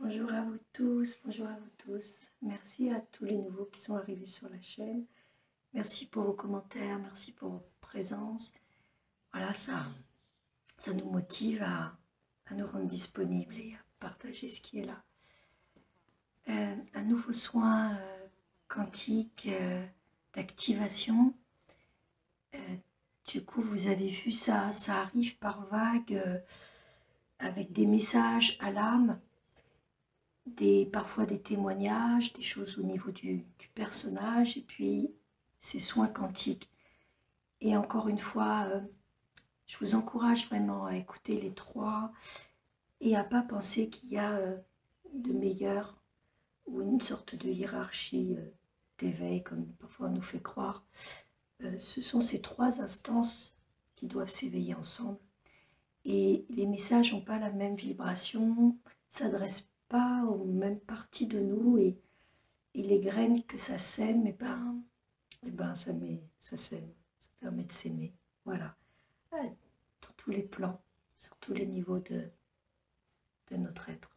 Bonjour à vous tous, bonjour à vous tous. Merci à tous les nouveaux qui sont arrivés sur la chaîne. Merci pour vos commentaires, merci pour votre présence. Voilà, ça nous motive à nous rendre disponibles et à partager ce qui est là. Un nouveau soin quantique d'activation. Du coup, vous avez vu ça arrive par vagues avec des messages à l'âme. Parfois des témoignages, des choses au niveau du personnage, et puis ces soins quantiques. Et encore une fois, je vous encourage vraiment à écouter les trois et à pas penser qu'il y a de meilleur ou une sorte de hiérarchie d'éveil, comme parfois on nous fait croire. Ce sont ces trois instances qui doivent s'éveiller ensemble. Et les messages n'ont pas la même vibration, s'adressent pas aux mêmes parties de nous, et les graines que ça sème, ça sème, ça permet de s'aimer, voilà, dans tous les plans, sur tous les niveaux de notre être.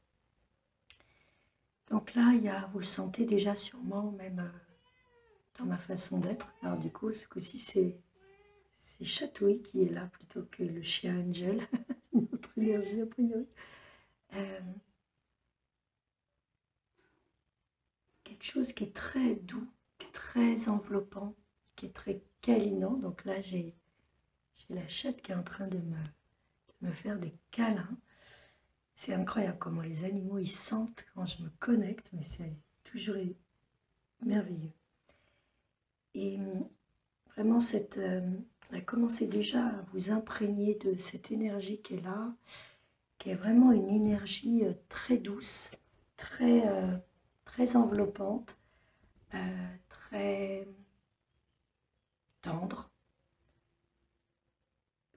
Donc là, vous le sentez déjà sûrement, même dans ma façon d'être. Alors du coup, ce coup-ci, c'est Chatouille qui est là plutôt que le chien Angel, une autre énergie a priori. Quelque chose qui est très doux, qui est très enveloppant, qui est très câlinant. Donc là, j'ai la chatte qui est en train de me faire des câlins. C'est incroyable comment les animaux ils sentent quand je me connecte, mais c'est toujours merveilleux. Et vraiment, commencez déjà à vous imprégner de cette énergie qui est là, qui est vraiment une énergie très douce, très enveloppante, très tendre,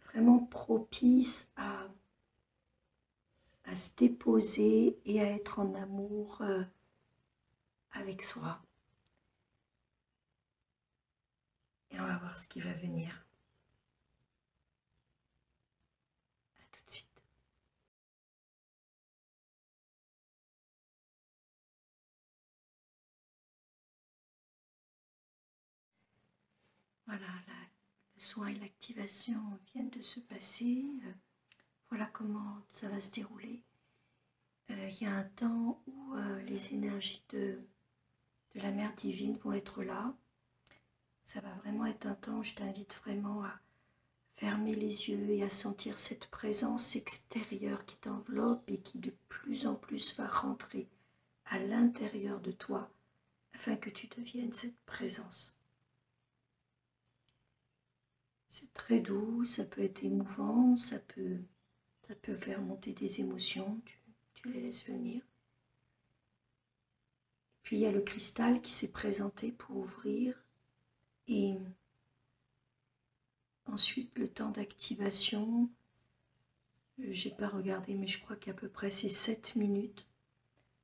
vraiment propice à se déposer et à être en amour avec soi. Et on va voir ce qui va venir. À tout de suite. Voilà, le soin et l'activation viennent de se passer. Voilà comment ça va se dérouler. Il y a un temps où les énergies de la Mère Divine vont être là. Ça va vraiment être un temps où je t'invite vraiment à fermer les yeux et à sentir cette présence extérieure qui t'enveloppe et qui de plus en plus va rentrer à l'intérieur de toi afin que tu deviennes cette présence. C'est très doux, ça peut être émouvant, ça peut faire monter des émotions, tu les laisses venir. Puis il y a le cristal qui s'est présenté pour ouvrir, et ensuite le temps d'activation, j'ai pas regardé mais je crois qu'à peu près c'est 7 minutes.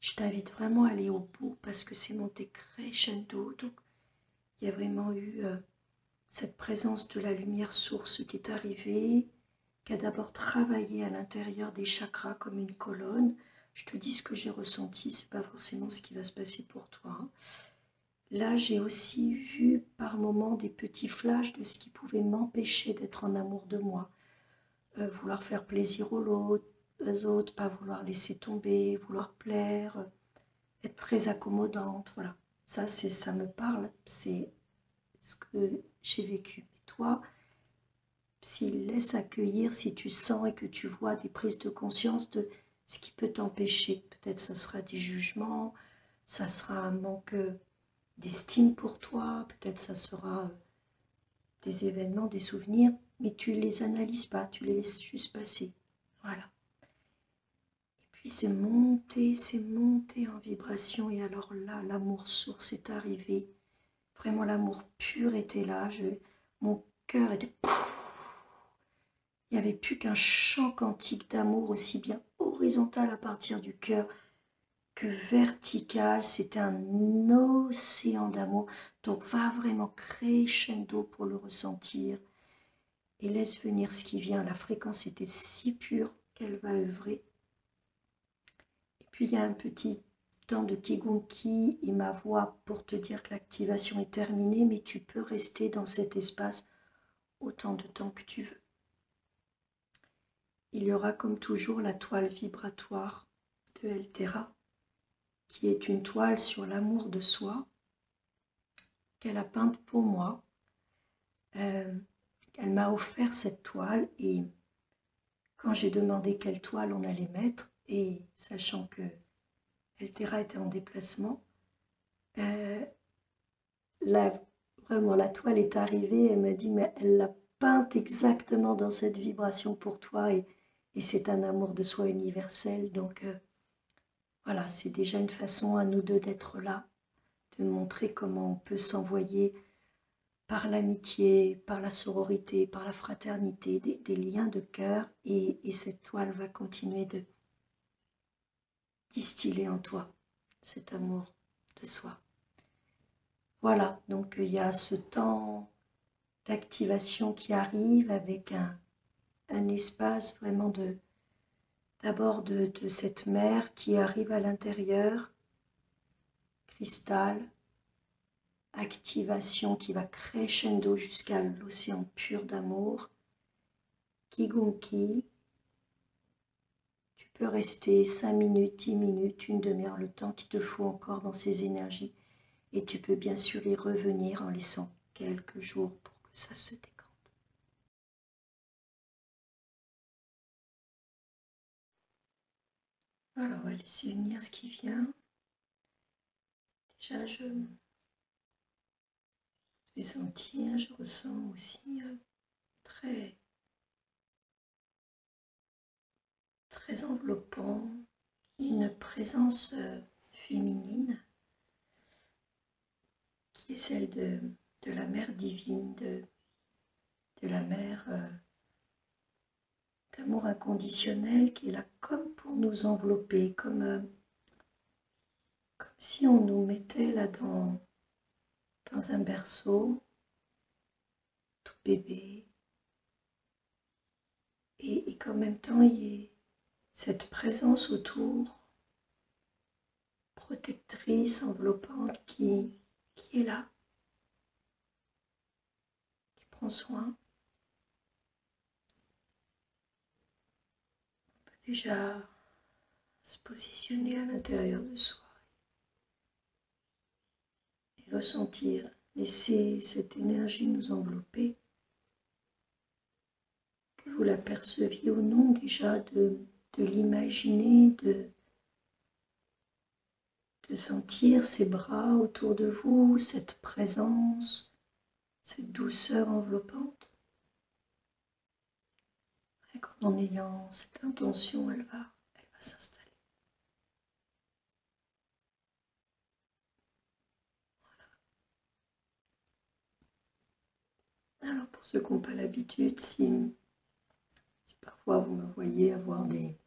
Je t'invite vraiment à aller au bout parce que c'est monté crescendo, donc il y a vraiment eu cette présence de la lumière source qui est arrivée, qui a d'abord travaillé à l'intérieur des chakras comme une colonne. Je te dis ce que j'ai ressenti, c'est pas forcément ce qui va se passer pour toi. Là, j'ai aussi vu par moments des petits flashs de ce qui pouvait m'empêcher d'être en amour de moi. Vouloir faire plaisir aux autres, pas vouloir laisser tomber, vouloir plaire, être très accommodante, voilà. Ça me parle, c'est ce que j'ai vécu. Et toi, s'il laisse accueillir, si tu sens et que tu vois des prises de conscience de ce qui peut t'empêcher, peut-être ça sera des jugements, ça sera un manque d'estime pour toi, peut-être ça sera des événements, des souvenirs, mais tu ne les analyses pas, tu les laisses juste passer. Voilà. Et puis c'est monté en vibration, et alors là, l'amour source est arrivé. Vraiment, l'amour pur était là, mon cœur était... Il n'y avait plus qu'un chant quantique d'amour, aussi bien horizontal à partir du cœur que vertical. C'était un océan d'amour. Donc va vraiment crescendo pour le ressentir et laisse venir ce qui vient. La fréquence était si pure qu'elle va œuvrer. Et Puis il y a un petit temps de Kigunki et ma voix pour te dire que l'activation est terminée, mais tu peux rester dans cet espace autant de temps que tu veux. Il y aura comme toujours la toile vibratoire de Eltera, qui est une toile sur l'amour de soi, qu'elle a peinte pour moi. Elle m'a offert cette toile et quand j'ai demandé quelle toile on allait mettre, et sachant que Eltera était en déplacement, vraiment la toile est arrivée, elle m'a dit mais elle l'a peinte exactement dans cette vibration pour toi et c'est un amour de soi universel, donc voilà, c'est déjà une façon à nous deux d'être là, de montrer comment on peut s'envoyer par l'amitié, par la sororité, par la fraternité, des liens de cœur, et cette toile va continuer de distiller en toi cet amour de soi. Voilà, donc il y a ce temps d'activation qui arrive avec un espace vraiment d'abord de cette mer qui arrive à l'intérieur, cristal, activation qui va crescendo jusqu'à l'océan pur d'amour, Kigunki. Tu peux rester 5 minutes, 10 minutes, une demi-heure, le temps qu'il te faut encore dans ces énergies. Et tu peux bien sûr y revenir en laissant quelques jours pour que ça se décante. Alors, on va laisser venir ce qui vient. Déjà, je vais sentir, je ressens aussi très, très enveloppant, une présence féminine qui est celle de la mère divine, de la mère d'amour inconditionnel qui est là comme pour nous envelopper, comme si on nous mettait là dans un berceau, tout bébé, et qu'en même temps il y ait cette présence autour, protectrice, enveloppante, qui est là, qui prend soin. On peut déjà se positionner à l'intérieur de soi et ressentir, laisser cette énergie nous envelopper, que vous l'aperceviez ou non déjà, de l'imaginer, de sentir ces bras autour de vous, cette présence, cette douceur enveloppante. Et qu'en ayant cette intention, elle va s'installer. Voilà. Alors pour ceux qui n'ont pas l'habitude, si parfois vous me voyez avoir des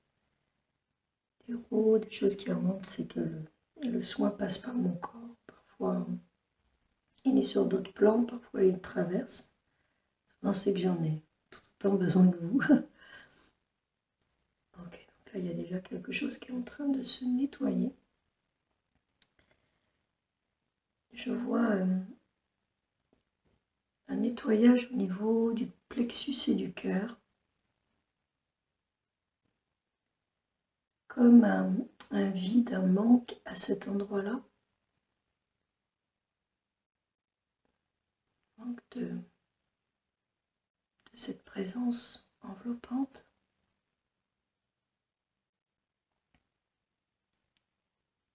rots, des choses qui remontent, c'est que le soin passe par mon corps. Parfois il est sur d'autres plans, parfois il traverse. Souvent c'est que j'en ai tout autant besoin que vous. Ok, donc là il y a déjà quelque chose qui est en train de se nettoyer. Je vois un nettoyage au niveau du plexus et du cœur, comme un vide, un manque à cet endroit-là. Manque de cette présence enveloppante.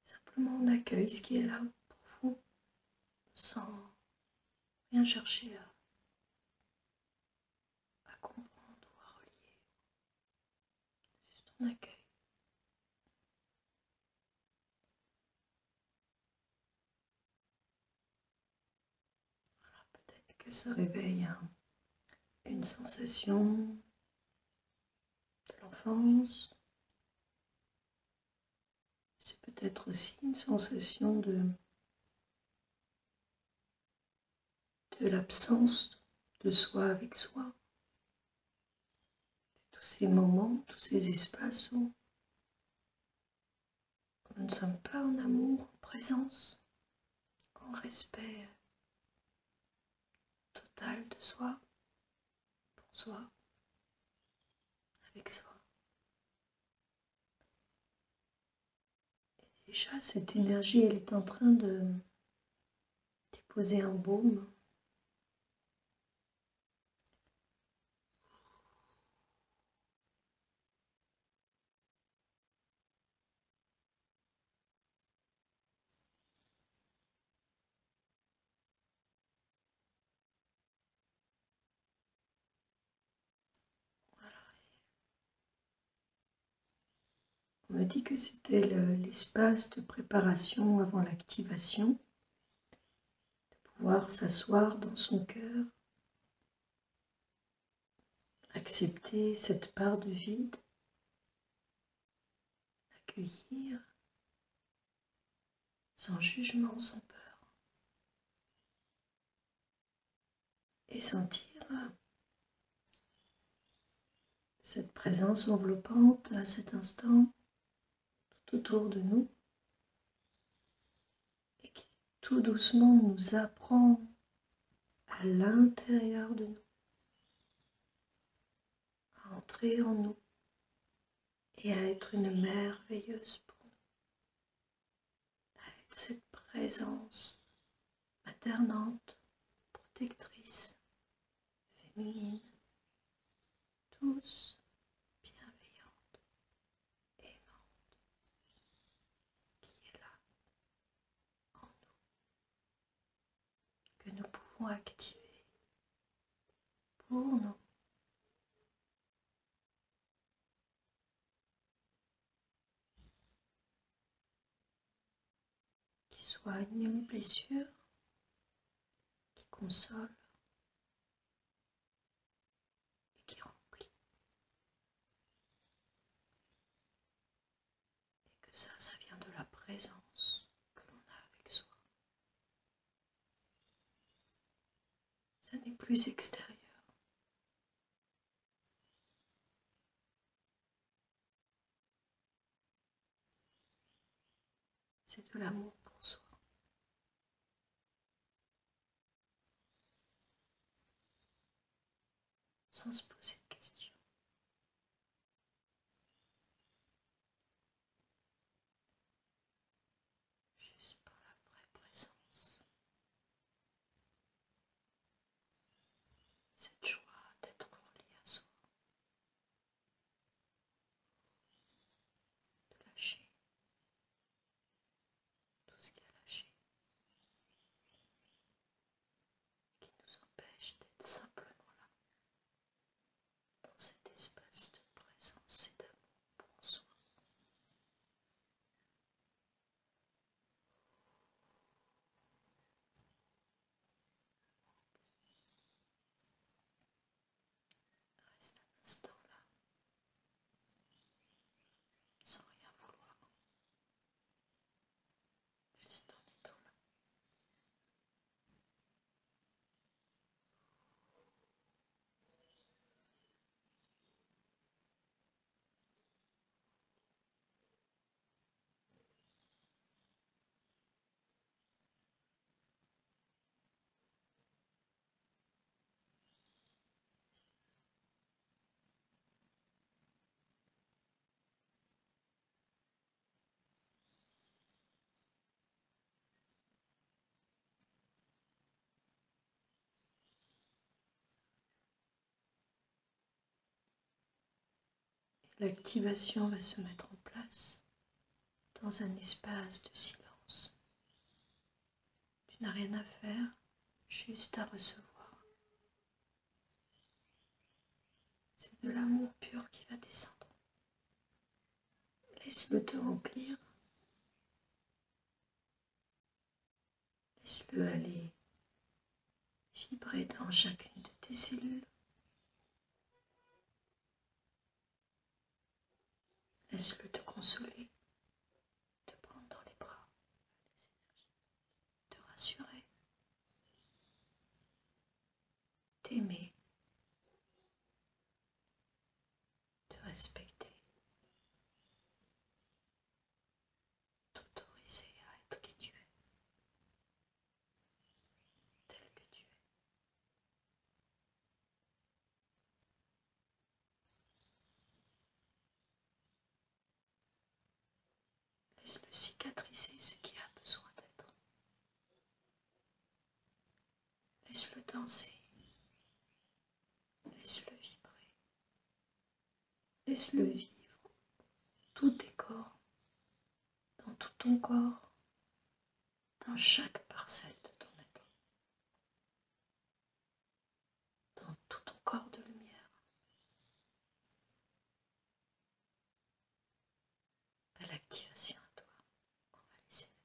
Simplement on accueille ce qui est là pour vous, sans rien chercher à comprendre ou à relier. Juste on accueille. Voilà, peut-être que ça réveille une sensation de l'enfance. C'est peut-être aussi une sensation de l'absence de soi avec soi. Tous ces moments, tous ces espaces où nous ne sommes pas en amour, en présence, en respect total de soi, pour soi, avec soi. Et déjà, cette énergie, elle est en train de déposer un baume. On a dit que c'était l'espace de préparation avant l'activation, de pouvoir s'asseoir dans son cœur, accepter cette part de vide, accueillir sans jugement, sans peur, et sentir cette présence enveloppante à cet instant tout autour de nous et qui tout doucement nous apprend à l'intérieur de nous, à entrer en nous et à être une merveilleuse pour nous, à être cette présence maternante, protectrice, féminine, douce, bienveillante, aimante, qui est là en nous, que nous pouvons activer pour nous. Qui soigne les blessures, qui console et qui remplit. Et que ça vient de la présence que l'on a avec soi. Ça n'est plus extérieur. C'est de l'amour pour soi. Sans se poser de questions. Juste par la vraie présence. Cette joie d'être relié à soi. De lâcher tout ce qui a lâché. Qui nous empêche d'être simplement là. Dans cet espace de présence et d'amour pour soi. Reste un instant là, sans rien vouloir, juste en étant là. L'activation va se mettre en place dans un espace de silence. Tu n'as rien à faire, juste à recevoir. C'est de l'amour pur qui va descendre. Laisse-le te remplir. Laisse-le aller vibrer dans chacune de tes cellules. Laisse-le te consoler, te prendre dans les bras, te rassurer, t'aimer, te respecter, Laisse-le cicatriser ce qui a besoin d'être. Laisse-le danser. Laisse-le vibrer. Laisse-le vivre. Tous tes corps, dans tout ton corps, dans chaque parcelle de ton être, dans tout ton corps de lumière. Belle activation à toi. On va laisser venir.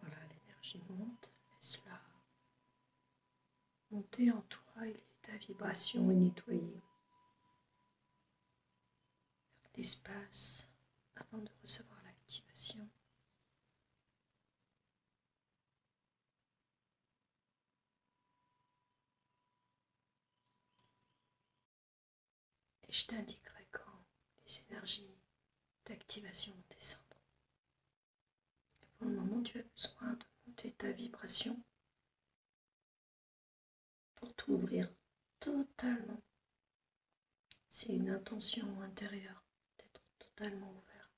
Voilà, l'énergie monte, laisse-la monter en toi et ta vibration est nettoyée. L'espace avant de recevoir l'activation. Et je t'indiquerai quand les énergies d'activation vont descendre. Et pour le moment, tu as besoin de monter ta vibration pour t'ouvrir totalement. C'est une intention intérieure d'être totalement ouvert,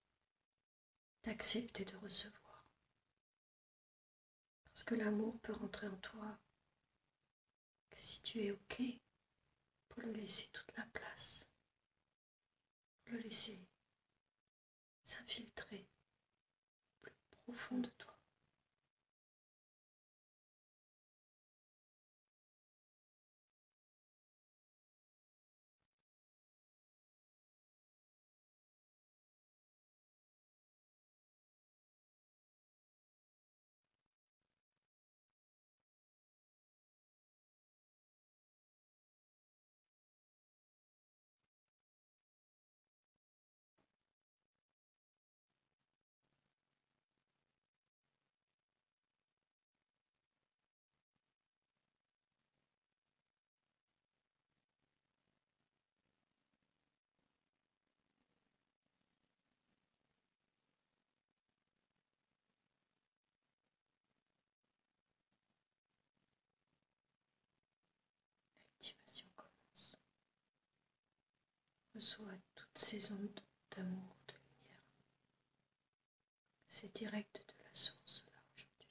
d'accepter de recevoir. Parce que l'amour peut rentrer en toi que si tu es OK pour lui laisser toute la place, pour le laisser s'infiltrer au plus profond de toi. L'activation commence. Reçois toutes ces ondes d'amour, de lumière. C'est direct de la source là aujourd'hui.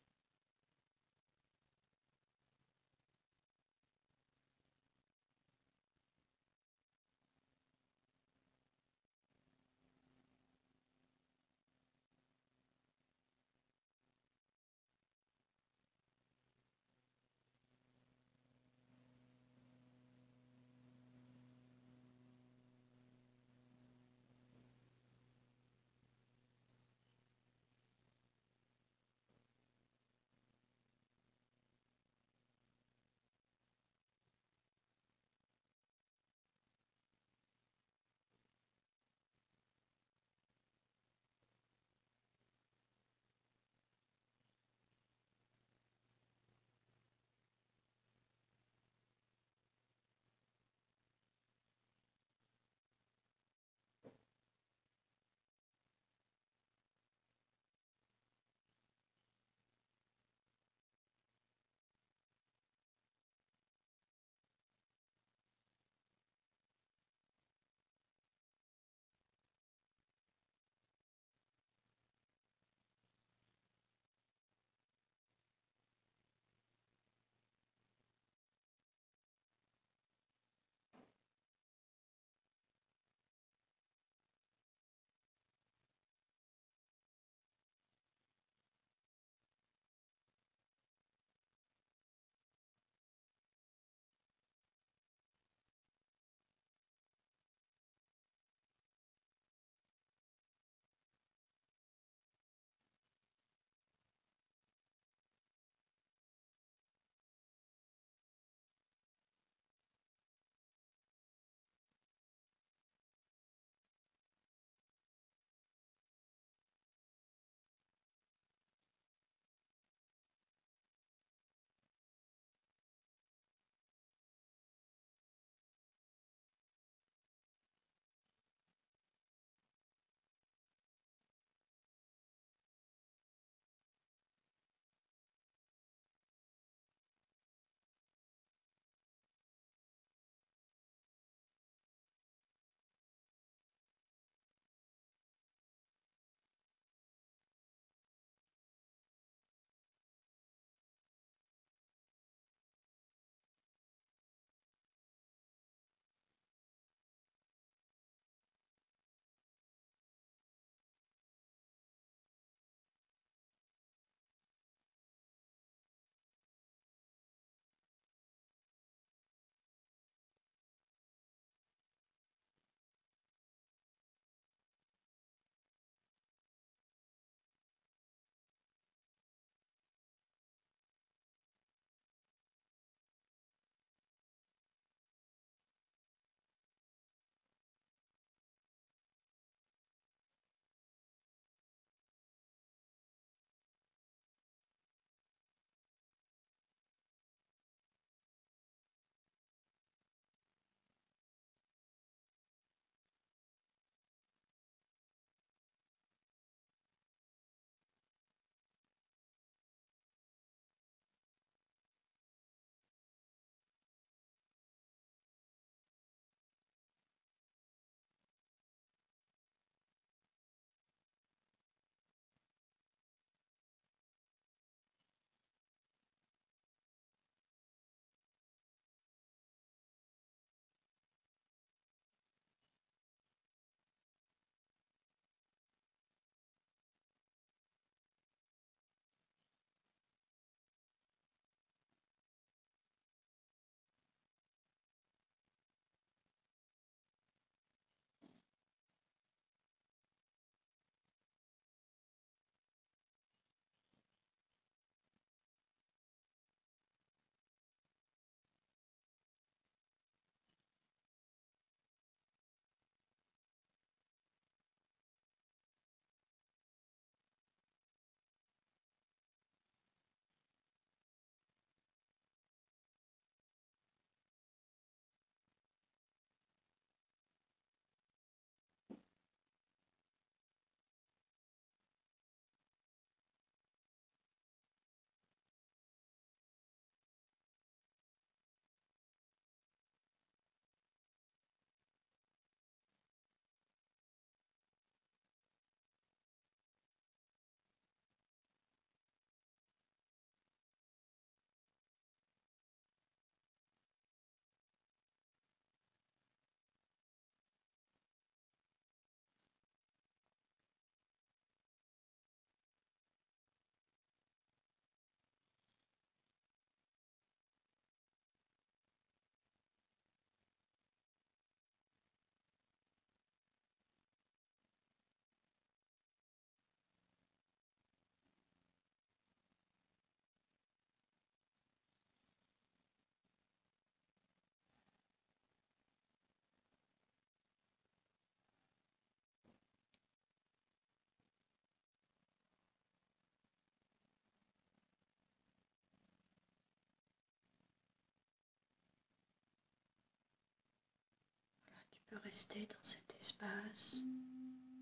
peux rester dans cet espace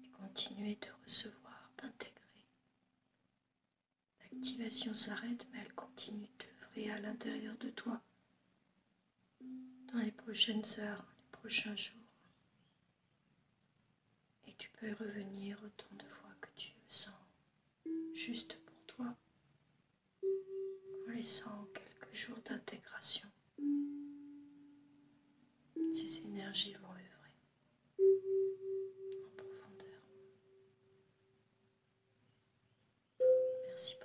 et continuer de recevoir, d'intégrer. L'activation s'arrête, mais elle continue d'œuvrer à l'intérieur de toi dans les prochaines heures, les prochains jours. Et tu peux y revenir autant de fois que tu le sens, juste pour toi, en laissant quelques jours d'intégration. Ces énergies vont œuvrer en profondeur. Merci.